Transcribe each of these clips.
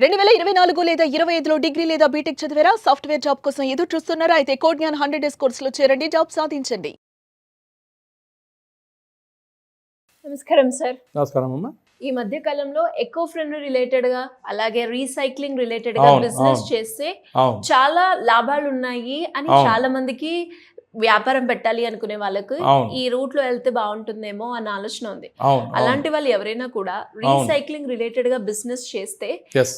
2024 లేదా 25లో డిగ్రీ లేదా బీటెక్ చదివారా? సాఫ్ట్వేర్ జాబ్ కోసం ఎదురు చూస్తున్నారా? అయితే కోడ్ జ్ఞాన్ 100 డేస్ కోర్సులో చేరండి, జాబ్ సాధించండి. నమస్కారం సార్. నమస్కారం అమ్మా. ఈ మధ్య కాలంలో ఎకో ఫ్రెండ్లీ రిలేటెడ్ గా అలాగే రీసైక్లింగ్ రిలేటెడ్ గా బిజినెస్ చేస్తే చాలా లాభాలు ఉన్నాయి అని చాలా మందికి వ్యాపారం పెట్టాలి అనుకునే వాళ్ళకి ఈ రూట్ లో వెళ్తే బాగుంటుందేమో అన్న ఆలోచన ఉంది. అలాంటి వాళ్ళు ఎవరైనా కూడా రీసైక్లింగ్ రిలేటెడ్ గా బిజినెస్ చేస్తే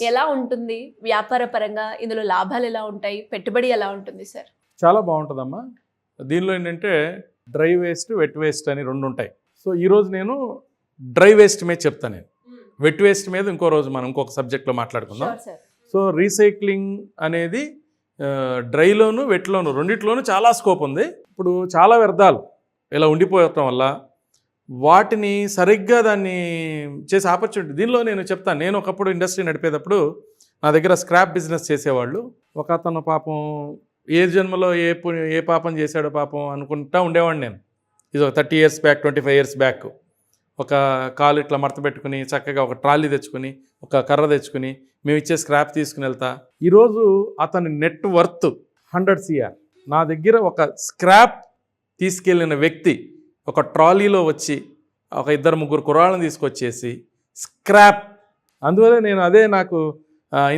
ఎలా ఉంటుంది? వ్యాపార పరంగా ఇందులో లాభాలు ఎలా ఉంటాయి? పెట్టుబడి ఎలా ఉంటుంది సార్? చాలా బాగుంటుందమ్మా. దీనిలో ఏంటంటే డ్రై వేస్ట్, వెట్ వేస్ట్ అని రెండు ఉంటాయి. సో ఈరోజు నేను డ్రై వేస్ట్ మీద చెప్తాను. నేను వెట్ వేస్ట్ మీద ఇంకో రోజు మనం ఇంకొక సబ్జెక్ట్లో మాట్లాడుకుందాం. సో రీసైక్లింగ్ అనేది డ్రైలోను వెట్లోను రెండిట్లోనూ చాలా స్కోప్ ఉంది. ఇప్పుడు చాలా వ్యర్థాలు ఇలా ఉండిపోవటం వల్ల వాటిని సరిగ్గా దాన్ని చేసే ఆపర్చునిటీ దీనిలో నేను చెప్తాను. నేను ఒకప్పుడు ఇండస్ట్రీ నడిపేటప్పుడు నా దగ్గర స్క్రాప్ బిజినెస్ చేసేవాళ్ళు. ఒక అతను పాపం ఏ జన్మలో ఏ పాపం చేశాడో పాపం అనుకుంటా ఉండేవాడిని నేను. ఇది ఒక 30 years బ్యాక్, 25 years బ్యాక్. ఒక కాలు ఇట్లా మడత పెట్టుకుని చక్కగా ఒక ట్రాలీ తెచ్చుకుని ఒక కర్ర తెచ్చుకుని మేము ఇచ్చే స్క్రాప్ తీసుకుని వెళ్తా. ఈరోజు అతని నెట్ వర్త్ 100 CR. నా దగ్గర ఒక స్క్రాప్ తీసుకెళ్ళిన వ్యక్తి ఒక ట్రాలీలో వచ్చి ఒక 2-3 కుర్రాళ్ళని తీసుకొచ్చేసి స్క్రాప్, అందువల్ల నేను అదే నాకు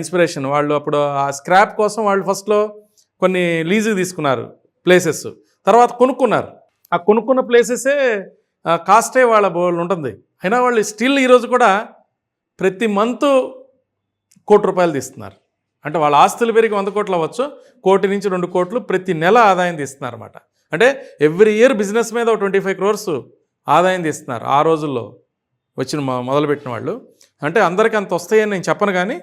ఇన్స్పిరేషన్. వాళ్ళు అప్పుడు ఆ స్క్రాప్ కోసం వాళ్ళు ఫస్ట్లో కొన్ని లీజుకి తీసుకున్నారు ప్లేసెస్, తర్వాత కొనుక్కున్నారు. ఆ కొనుక్కున్న ప్లేసెసే కాస్టే వాళ్ళ బోళ్ళు ఉంటుంది. అయినా వాళ్ళు స్టిల్ ఈరోజు కూడా ప్రతి మంత్ ₹1 కోటి తీస్తున్నారు. అంటే వాళ్ళ ఆస్తులు పెరిగి 100 కోట్లు అవ్వచ్చు, 1 కోటి నుంచి 2 కోట్లు ప్రతి నెల ఆదాయం తీస్తున్నారు అన్నమాట. అంటే ఎవ్రీ ఇయర్ బిజినెస్ మీద 25 crores ఆదాయం తీస్తున్నారు ఆ రోజుల్లో వచ్చిన మొదలుపెట్టిన వాళ్ళు. అంటే అందరికీ అంత వస్తాయని నేను చెప్పను, కానీ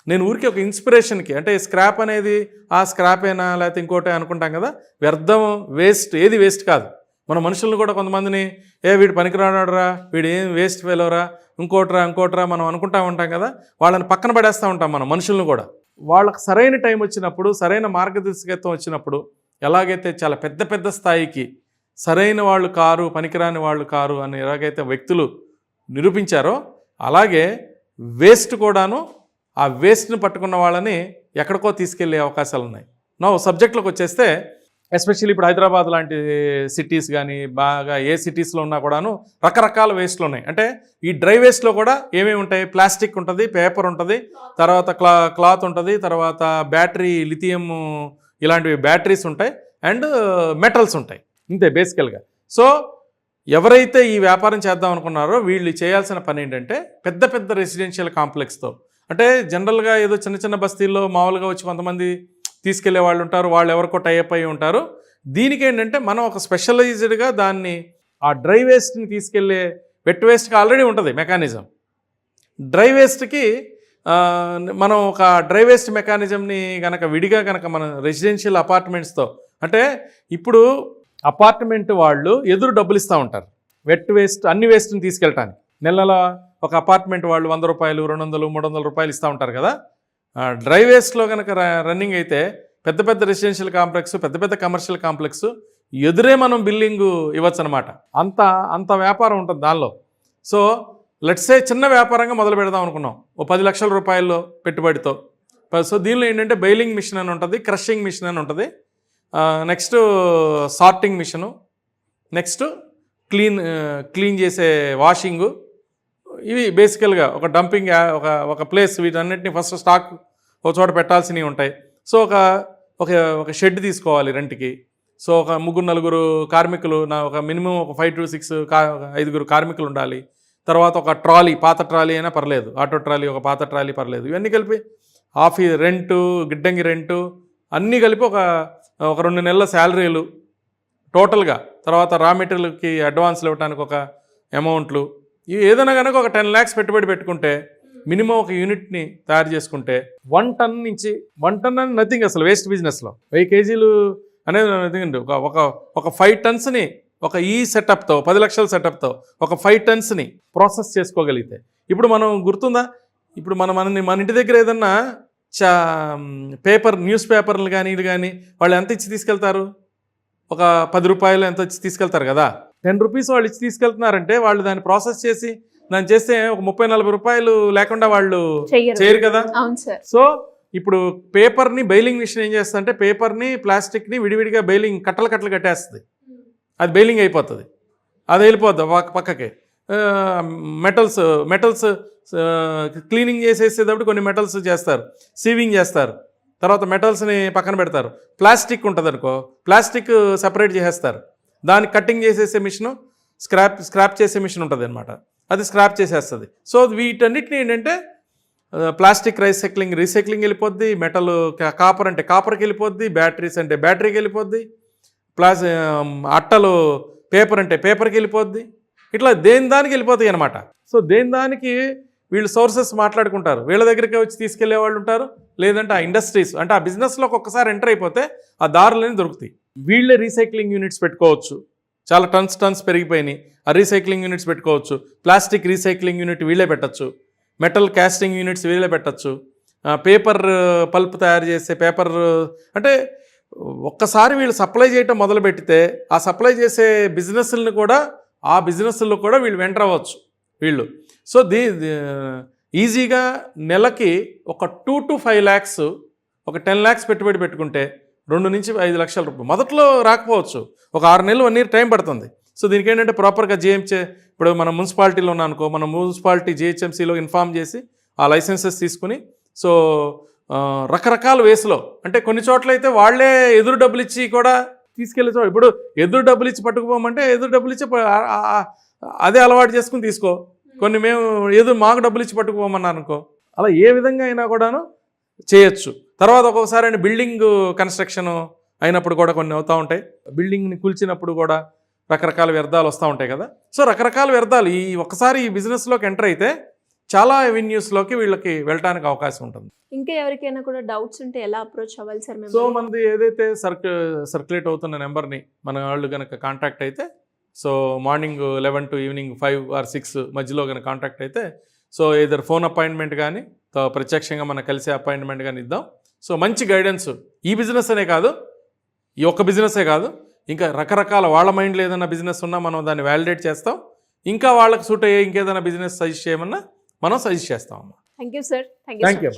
నేను ఊరికి ఒక ఇన్స్పిరేషన్కి, అంటే స్క్రాప్ అనేది ఆ స్క్రాపేనా లేకపోతే ఇంకోటే అనుకుంటాం కదా. వ్యర్థం, వేస్ట్ ఏది వేస్ట్ కాదు. మన మనుషులను కూడా కొంతమందిని వీడు పనికిరాడరా, వీడు ఏం వేస్ట్ ఫెలోరా, ఇంకోట్రా మనం అనుకుంటా ఉంటాం కదా. వాళ్ళని పక్కన పడేస్తూ ఉంటాం మన మనుషులను కూడా. వాళ్ళకి సరైన టైం వచ్చినప్పుడు, సరైన మార్గదర్శకత్వం వచ్చినప్పుడు, ఎలాగైతే చాలా పెద్ద పెద్ద స్థాయికి సరైన వాళ్ళు కారు, పనికిరాని వాళ్ళు కారు అని ఎలాగైతే వ్యక్తులు నిరూపించారో, అలాగే వేస్ట్ కూడాను ఆ వేస్ట్ని పట్టుకున్న వాళ్ళని ఎక్కడికో తీసుకెళ్లే అవకాశాలు ఉన్నాయి. నా సబ్జెక్ట్లోకి వచ్చేస్తే, ఎస్పెషల్లీ ఇప్పుడు హైదరాబాద్ లాంటి సిటీస్ కానీ బాగా ఏ సిటీస్లో ఉన్నా కూడాను రకరకాల వేస్ట్లు ఉన్నాయి. అంటే ఈ డ్రై వేస్ట్లో కూడా ఏమేమి ఉంటాయి? ప్లాస్టిక్ ఉంటుంది, పేపర్ ఉంటుంది, తర్వాత క్లాత్ ఉంటుంది, తర్వాత బ్యాటరీ, లిథియం ఇలాంటివి బ్యాటరీస్ ఉంటాయి, అండ్ మెటల్స్ ఉంటాయి. ఇంతే బేసికల్గా. సో ఎవరైతే ఈ వ్యాపారం చేద్దాం అనుకున్నారో వీళ్ళు చేయాల్సిన పని ఏంటంటే పెద్ద పెద్ద రెసిడెన్షియల్ కాంప్లెక్స్తో, అంటే జనరల్గా ఏదో చిన్న చిన్న బస్తీల్లో మామూలుగా వచ్చి కొంతమంది తీసుకెళ్లే వాళ్ళు ఉంటారు, వాళ్ళు ఎవరికో టైఅప్ అయి ఉంటారు. దీనికి ఏంటంటే మనం ఒక స్పెషలైజ్డ్గా దాన్ని ఆ డ్రై వేస్ట్ని తీసుకెళ్లే, వెట్ వేస్ట్కి ఆల్రెడీ ఉంటుంది మెకానిజం. డ్రై వేస్ట్కి మనం ఒక డ్రై వేస్ట్ మెకానిజంని కనుక విడిగా కనుక మన రెసిడెన్షియల్ అపార్ట్మెంట్స్తో, అంటే ఇప్పుడు అపార్ట్మెంట్ వాళ్ళు ఎదురు డబ్బులు ఇస్తూ ఉంటారు వెట్ వేస్ట్ అన్ని వేస్ట్ని తీసుకెళ్ళటానికి. నెల ఒక అపార్ట్మెంట్ వాళ్ళు ₹100, $200, $300 ఇస్తూ ఉంటారు కదా. డ్రై వేస్ట్లో కనుక రన్నింగ్ అయితే పెద్ద పెద్ద రెసిడెన్షియల్ కాంప్లెక్స్, పెద్ద పెద్ద కమర్షియల్ కాంప్లెక్స్ ఎదురే మనం బిల్డింగ్ ఇవ్వచ్చు అనమాట. అంత వ్యాపారం ఉంటుంది దానిలో. సో లెట్సే చిన్న వ్యాపారంగా మొదలు పెడదాం అనుకున్నాం ఓ ₹10 లక్షల పెట్టుబడితో. సో దీనిలో ఏంటంటే బెయిలింగ్ మిషన్ అని ఉంటుంది, క్రషింగ్ మిషన్ అని ఉంటుంది, next sorting machine, next clean చేసే వాషింగు, ఇవి బేసికల్గా ఒక డంపింగ్ ఒక ప్లేస్. వీటన్నిటిని ఫస్ట్ స్టాక్ ఒక చోట పెట్టాల్సినవి ఉంటాయి. సో ఒక షెడ్ తీసుకోవాలి రెంట్కి. సో ఒక 3-4 కార్మికులు, ఒక మినిమం ఒక 5 to 6 5 కార్మికులు ఉండాలి. తర్వాత ఒక ట్రాలీ, పాత ట్రాలీ అయినా పర్లేదు, ఆటో ట్రాలీ, ఒక పాత ట్రాలీ పర్లేదు, ఇవన్నీ కలిపి ఆఫీస్ రెంటు, గిడ్డంగి రెంటు అన్నీ కలిపి ఒక 2 నెలల శాలరీలు టోటల్గా, తర్వాత రా మెటీరియల్కి అడ్వాన్స్లు ఇవ్వడానికి ఒక అమౌంట్లు, ఇవి ఏదైనా కనుక ఒక 10 lakhs పెట్టుబడి పెట్టుకుంటే మినిమం ఒక యూనిట్ని తయారు చేసుకుంటే 1 ton నుంచి 1 ton అని నథింగ్ అసలు వేస్ట్ బిజినెస్లో. 1000 kgs అనేది నథింగ్. ఒక 5 tonsని ఒక ఈ సెటప్తో, 10 లక్షల సెటప్తో ఒక 5 tonsని ప్రాసెస్ చేసుకోగలిగితే, ఇప్పుడు మనం గుర్తుందా, ఇప్పుడు మన ఇంటి దగ్గర ఏదన్నా న్యూస్ పేపర్లు కానీ ఇది కానీ వాళ్ళు ఎంత ఇచ్చి తీసుకెళ్తారు? ఒక ₹10 ఎంత ఇచ్చి తీసుకెళ్తారు కదా. ₹10 వాళ్ళు ఇచ్చి తీసుకెళ్తున్నారంటే వాళ్ళు దాన్ని ప్రాసెస్ చేసి దాన్ని చేస్తే ఒక 30-40 రూపాయలు లేకుండా వాళ్ళు చెయ్యరు. చేయరు కదా. అవును సార్. సో ఇప్పుడు పేపర్ని బెయిలింగ్ మిషన్ ఏం చేస్తుందంటే పేపర్ని ప్లాస్టిక్ని విడివిడిగా బెయిలింగ్ కట్టలు కట్టేస్తుంది. అది బెయిలింగ్ అయిపోతుంది, అది వెళ్ళిపోద్ది పక్కకి. మెటల్స్ క్లీనింగ్ చేసేసేటప్పుడు కొన్ని మెటల్స్ చేస్తారు, సీవింగ్ చేస్తారు, తర్వాత మెటల్స్ని పక్కన పెడతారు. ప్లాస్టిక్ ఉంటుంది అనుకో, ప్లాస్టిక్ సపరేట్ చేసేస్తారు. దాన్ని కట్టింగ్ చేసేసే మిషను, స్క్రాప్ చేసే మిషన్ ఉంటుంది అనమాట, అది స్క్రాప్ చేసేస్తుంది. సో వీటన్నిటిని ఏంటంటే ప్లాస్టిక్ రీసైక్లింగ్ వెళ్ళిపోద్ది, మెటల్ కాపర్ అంటే కాపర్కి వెళ్ళిపోద్ది, బ్యాటరీస్ అంటే బ్యాటరీకి వెళ్ళిపోద్ది, అట్టలు పేపర్ అంటే పేపర్కి వెళ్ళిపోద్ది. ఇట్లా దేని దానికి వెళ్ళిపోతాయి అనమాట. సో దేని దానికి వీళ్ళు సోర్సెస్ మాట్లాడుకుంటారు, వీళ్ళ దగ్గరికి వచ్చి తీసుకెళ్లే వాళ్ళు ఉంటారు, లేదంటే ఆ ఇండస్ట్రీస్ అంటే ఆ బిజినెస్లోకి ఒక్కసారి ఎంటర్ అయిపోతే ఆ దారులని దొరుకుతాయి. వీళ్ళే రీసైక్లింగ్ యూనిట్స్ పెట్టుకోవచ్చు, చాలా టన్స్ పెరిగిపోయినాయి, ఆ రీసైక్లింగ్ యూనిట్స్ పెట్టుకోవచ్చు. ప్లాస్టిక్ రీసైక్లింగ్ యూనిట్ వీళ్ళే పెట్టచ్చు, మెటల్ కాస్టింగ్ యూనిట్స్ వీళ్ళే పెట్టచ్చు, పేపర్ పల్ప్ తయారు చేసే పేపర్ అంటే ఒక్కసారి వీళ్ళు సప్లై చేయటం మొదలు పెడితే ఆ సప్లై చేసే బిజినెస్లను కూడా ఆ బిజినెస్లో కూడా వీళ్ళు ఎంటర్ అవ్వచ్చు వీళ్ళు. సో ఈజీగా నెలకి ఒక 2 to 5 lakhs, ఒక 10 lakhs పెట్టుబడి పెట్టుకుంటే 2 నుంచి 5 లక్షల రూపాయలు. మొదట్లో రాకపోవచ్చు, ఒక 6 నెలలు 1 year టైం పడుతుంది. సో దీనికి ఏంటంటే ప్రాపర్గా ఇప్పుడు మనం మున్సిపాలిటీలో ఉన్నానుకో, మన మున్సిపాలిటీ జిహెచ్ఎంసీలో ఇన్ఫార్మ్ చేసి ఆ లైసెన్సెస్ తీసుకుని, సో రకరకాల వేస్లో అంటే కొన్ని చోట్ల అయితే వాళ్ళే ఎదురు డబ్బులు ఇచ్చి కూడా తీసుకెళ్ళే చోట, ఇప్పుడు ఎదురు డబ్బులు ఇచ్చి పట్టుకుపోమంటే ఎదురు డబ్బులు ఇచ్చి అదే అలవాటు చేసుకుని తీసుకో. కొన్ని మేము మాకు డబ్బులు ఇచ్చి పట్టుకుపోమన్నారు అనుకో, అలా ఏ విధంగా అయినా కూడాను చేయొచ్చు. తర్వాత ఒక్కొక్కసారి బిల్డింగ్ కన్స్ట్రక్షన్ అయినప్పుడు కూడా కొన్ని అవుతూ ఉంటాయి, బిల్డింగ్ని కూల్చినప్పుడు కూడా రకరకాల వ్యర్థాలు వస్తూ ఉంటాయి కదా. సో రకరకాల వ్యర్థాలు ఒక్కసారి ఈ బిజినెస్లోకి ఎంటర్ అయితే చాలా అవెన్యూస్లోకి వీళ్ళకి వెళ్ళడానికి అవకాశం ఉంటుంది. ఇంకా ఎవరికైనా కూడా డౌట్స్ ఉంటే ఎలా అప్రోచ్ అవ్వాలి సార్? సో మనది ఏదైతే సర్క్యులేట్ అవుతున్న నెంబర్ని మన వాళ్ళు కనుక కాంటాక్ట్ అయితే, so morning 11 to evening 5 or 6 మధ్యలో కనుక కాంటాక్ట్ అయితే, సో ఏదర్ ఫోన్ అపాయింట్మెంట్ కానీ ప్రత్యక్షంగా మనం కలిసే అపాయింట్మెంట్ కానీ ఇద్దాం. సో మంచి గైడెన్స్, ఈ బిజినెస్ అనే కాదు, ఈ ఒక్క బిజినెసే కాదు, ఇంకా రకరకాల వాళ్ళ మైండ్లో ఏదైనా బిజినెస్ ఉన్నా మనం దాన్ని వ్యాలిడేట్ చేస్తాం. ఇంకా వాళ్ళకి సూట్ అయ్యే ఇంకేదైనా బిజినెస్ సజెస్ట్ చేయమన్నా మనం సజెస్ట్ చేస్తాం అమ్మా. Thank you sir. Thank you.